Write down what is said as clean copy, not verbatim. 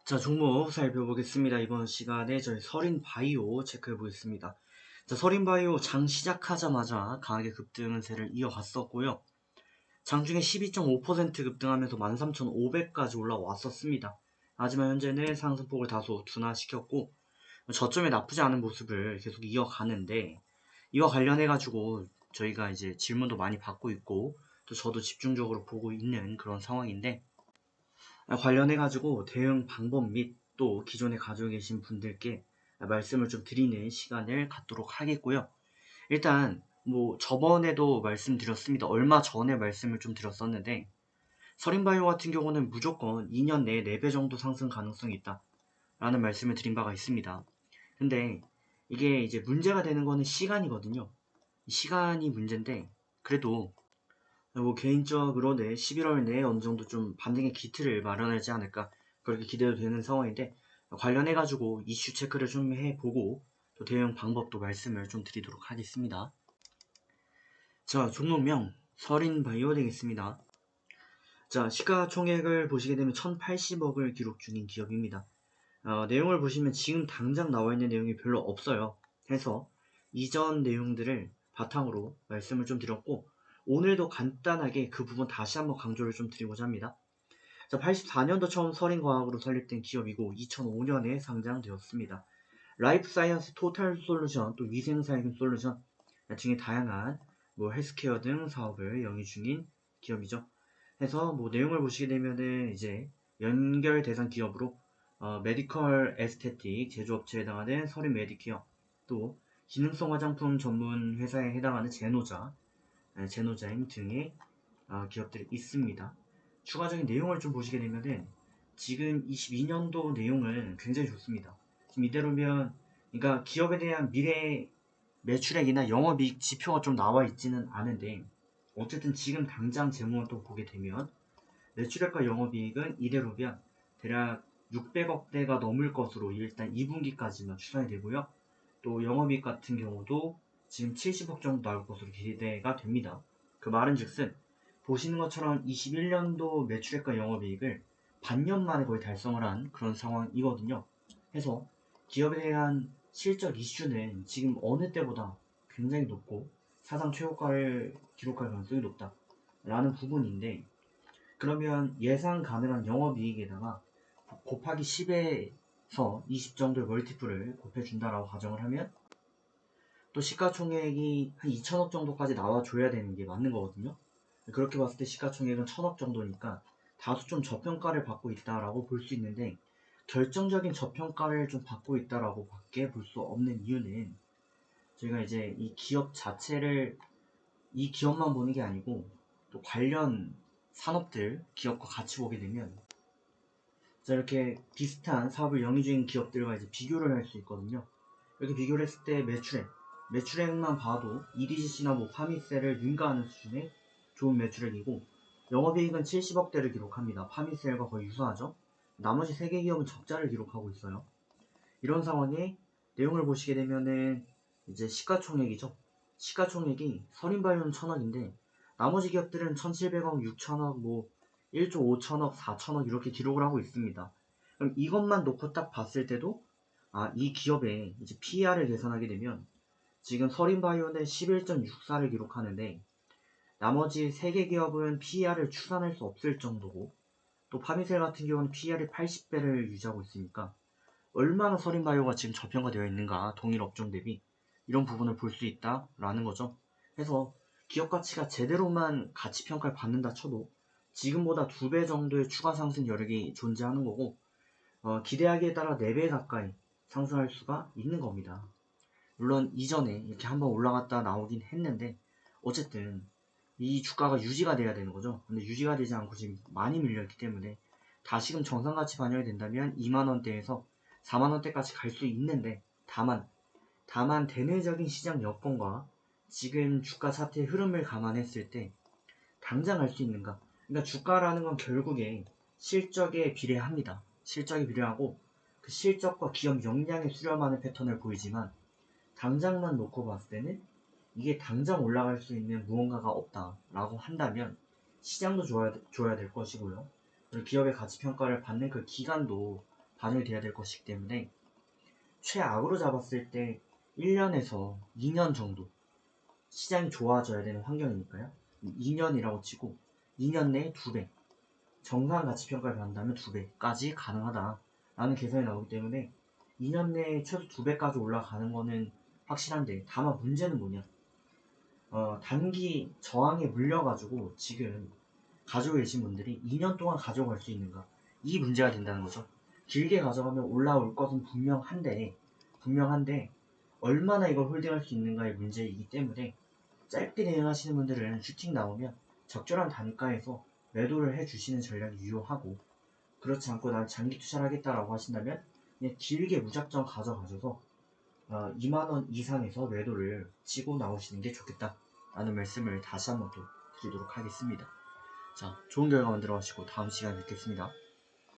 자, 종목 살펴보겠습니다. 이번 시간에 저희 서린바이오 체크해 보겠습니다. 자, 서린바이오 장 시작하자마자 강하게 급등세를 이어갔었고요. 장중에 12.5% 급등하면서 13,500까지 올라왔었습니다. 하지만 현재는 상승폭을 다소 둔화시켰고 저점에 나쁘지 않은 모습을 계속 이어가는데, 이와 관련해가지고 저희가 이제 질문도 많이 받고 있고 또 저도 집중적으로 보고 있는 그런 상황인데, 관련해가지고 대응 방법 및 또 기존에 가지고 계신 분들께 말씀을 좀 드리는 시간을 갖도록 하겠고요. 일단 뭐 저번에도 말씀드렸습니다. 얼마 전에 말씀을 좀 드렸었는데, 서린바이오 같은 경우는 무조건 2년 내에 4배 정도 상승 가능성이 있다 라는 말씀을 드린 바가 있습니다. 근데 이게 이제 문제가 되는 거는 시간이거든요. 시간이 문제인데, 그래도 뭐 개인적으로 11월 내에 어느 정도 좀 반등의 기틀을 마련하지 않을까 그렇게 기대도 되는 상황인데, 관련해가지고 이슈 체크를 좀 해보고 또 대응 방법도 말씀을 좀 드리도록 하겠습니다. 자, 종목명 서린바이오 되겠습니다. 자, 시가총액을 보시게 되면 1080억을 기록 중인 기업입니다. 내용을 보시면 지금 당장 나와 있는 내용이 별로 없어요. 해서 이전 내용들을 바탕으로 말씀을 좀 드렸고, 오늘도 간단하게 그 부분 다시 한번 강조를 좀 드리고자 합니다. 자, 84년도 처음 서린과학으로 설립된 기업이고 2005년에 상장되었습니다. 라이프 사이언스 토탈 솔루션, 또 위생살균 솔루션 등의 다양한 뭐 헬스케어 등 사업을 영위 중인 기업이죠. 해서 뭐 내용을 보시게 되면은 이제 연결 대상 기업으로 메디컬 에스테틱 제조업체에 해당하는 서린 메디케어, 또 기능성 화장품 전문 회사에 해당하는 제노자임 등의 기업들이 있습니다. 추가적인 내용을 좀 보시게 되면은 지금 22년도 내용은 굉장히 좋습니다. 지금 이대로면, 그러니까 기업에 대한 미래 매출액이나 영업이익 지표가 좀 나와 있지는 않은데, 어쨌든 지금 당장 재무만 또 보게 되면 매출액과 영업이익은 이대로면 대략 600억대가 넘을 것으로 일단 2분기까지만 추산이 되고요. 또 영업이익 같은 경우도 지금 70억 정도 나올 것으로 기대가 됩니다. 그 말은즉슨 보시는 것처럼 21년도 매출액과 영업이익을 반년 만에 거의 달성을 한 그런 상황이거든요. 해서 기업에 대한 실적 이슈는 지금 어느 때보다 굉장히 높고 사상 최고가를 기록할 가능성이 높다라는 부분인데, 그러면 예상 가능한 영업이익에다가 곱하기 10에서 20 정도의 멀티플을 곱해준다라고 가정을 하면 또 시가총액이 한 2천억 정도까지 나와줘야 되는 게 맞는 거거든요. 그렇게 봤을 때 시가총액은 1천억 정도니까 다소 좀 저평가를 받고 있다라고 볼 수 있는데, 결정적인 저평가를 좀 받고 있다라고 밖에 볼 수 없는 이유는, 저희가 이제 이 기업 자체를, 이 기업만 보는 게 아니고 또 관련 산업들 기업과 같이 보게 되면, 자, 이렇게 비슷한 사업을 영위 중인 기업들과 이제 비교를 할 수 있거든요. 이렇게 비교를 했을 때 매출액만 봐도 EDGC나 뭐 파미셀을 능가하는 수준의 좋은 매출액이고, 영업이익은 70억대를 기록합니다. 파미셀과 거의 유사하죠. 나머지 3개 기업은 적자를 기록하고 있어요. 이런 상황에 내용을 보시게 되면은 이제 시가총액이죠. 시가총액이 서린바이오는 1000억인데 나머지 기업들은 1700억, 6000억, 뭐 1조 5천억, 4천억 이렇게 기록을 하고 있습니다. 그럼 이것만 놓고 딱 봤을 때도 이 기업의 이제 PER을 계산하게 되면 지금 서린바이오는 11.64를 기록하는데 나머지 3개 기업은 PER을 추산할 수 없을 정도고, 또 파미셀 같은 경우는 PER이 80배를 유지하고 있으니까 얼마나 서린바이오가 지금 저평가되어 있는가, 동일 업종 대비, 이런 부분을 볼 수 있다라는 거죠. 해서 기업 가치가 제대로만 가치 평가를 받는다 쳐도 지금보다 2배 정도의 추가 상승 여력이 존재하는 거고, 기대하기에 따라 4배 가까이 상승할 수가 있는 겁니다. 물론 이전에 이렇게 한번 올라갔다 나오긴 했는데, 어쨌든 이 주가가 유지가 돼야 되는 거죠. 근데 유지가 되지 않고 지금 많이 밀렸기 때문에 다시금 정상가치 반영이 된다면 2만원대에서 4만원대까지 갈 수 있는데, 다만 대내적인 시장 여건과 지금 주가 차트의 흐름을 감안했을 때 당장 할 수 있는가. 그러니까 주가라는 건 결국에 실적에 비례합니다. 실적에 비례하고 그 실적과 기업 역량에 수렴하는 패턴을 보이지만, 당장만 놓고 봤을 때는 이게 당장 올라갈 수 있는 무언가가 없다라고 한다면 시장도 줘야 될 것이고요. 그리고 기업의 가치 평가를 받는 그 기간도 반영이 돼야 될 것이기 때문에 최악으로 잡았을 때 1년에서 2년 정도 시장이 좋아져야 되는 환경이니까요. 2년이라고 치고 2년 내에 2배, 정상 가치평가를 받는다면 2배까지 가능하다라는 계산이 나오기 때문에 2년 내에 최소 2배까지 올라가는 거는 확실한데, 다만 문제는 뭐냐, 단기 저항에 물려가지고 지금 가지고 계신 분들이 2년 동안 가져갈 수 있는가, 이 문제가 된다는 거죠. 길게 가져가면 올라올 것은 분명한데 얼마나 이걸 홀딩할 수 있는가의 문제이기 때문에 짧게 대응하시는 분들은 슈팅 나오면 적절한 단가에서 매도를 해주시는 전략이 유효하고, 그렇지 않고 난 장기 투자를 하겠다라고 하신다면 그냥 길게 무작정 가져가셔서 2만원 이상에서 매도를 치고 나오시는 게 좋겠다라는 말씀을 다시 한번 또 드리도록 하겠습니다. 자, 좋은 결과 만들어 가시고 다음 시간에 뵙겠습니다.